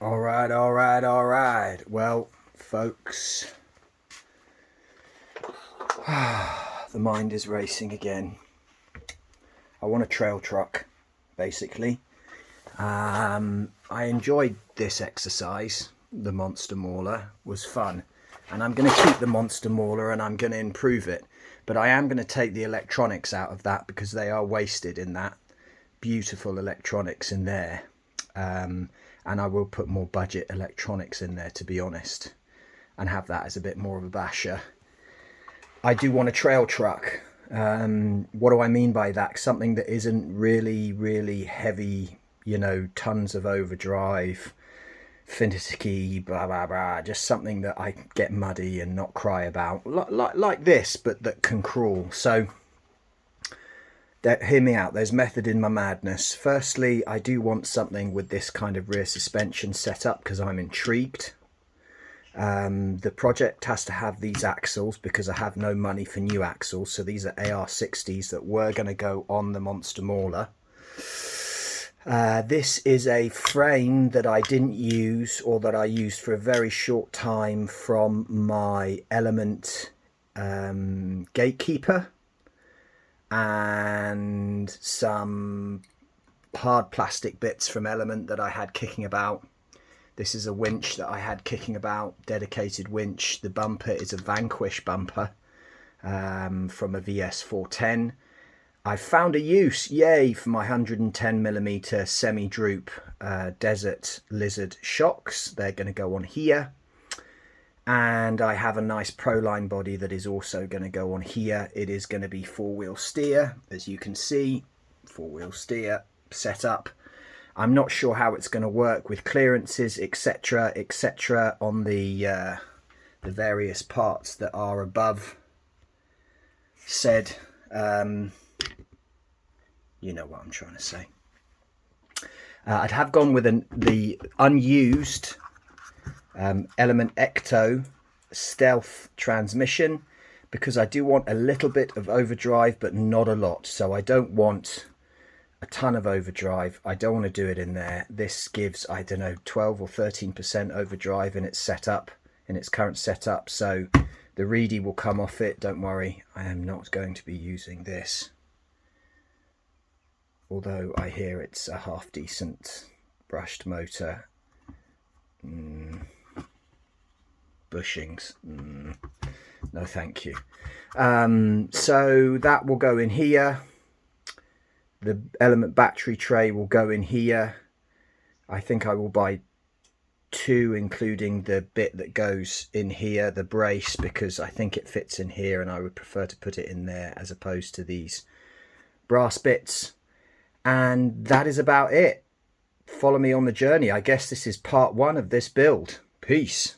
All right. Well, folks, the mind is racing again. I want a trail truck, basically. I enjoyed this exercise. The Monster Mauler was fun. And I'm going to keep the Monster Mauler and I'm going to improve it. But I am going to take the electronics out of that because they are wasted in that. Beautiful electronics in there. And I will put more budget electronics in there, to be honest, and have that as a bit more of a basher. I do want a trail truck. What do I mean by that? Something that isn't really heavy, you know, tons of overdrive, finicky, blah blah blah. Just something that I get muddy and not cry about, like this, but that can crawl. So hear me out, there's method in my madness. Firstly, I do want something with this kind of rear suspension set up because I'm intrigued. The project has to have these axles because I have no money for new axles. So these are AR60s that were going to go on the Monster Mauler. This is a frame that I didn't use, or that I used for a very short time, from my Element Gatekeeper, and some hard plastic bits from Element that I had kicking about. This is a winch that I had kicking about, dedicated winch. The bumper is a Vanquish bumper from a VS410. I found a use, yay, for my 110mm semi-droop Desert Lizard shocks. They're going to go on here. And I have a nice Proline body that is also going to go on here. It is going to be four-wheel steer, as you can see, four-wheel steer setup. I'm not sure how it's going to work with clearances, etc., etc., on the various parts that are above said. You know what I'm trying to say. I'd have gone with the unused Element Ecto Stealth transmission because I do want a little bit of overdrive, but not a lot. So I don't want a ton of overdrive. I don't want to do it in there. This gives, I don't know, 12 or 13% overdrive in its setup, in its current setup. So the Reedy will come off it. Don't worry, I am not going to be using this. Although I hear it's a half decent brushed motor. Bushings. No, thank you. So that will go in here. The Element battery tray will go in here. I think I will buy two, including the bit that goes in here, the brace, because I think it fits in here and I would prefer to put it in there as opposed to these brass bits. And that is about it. Follow me on the journey. I guess this is part one of this build. Peace.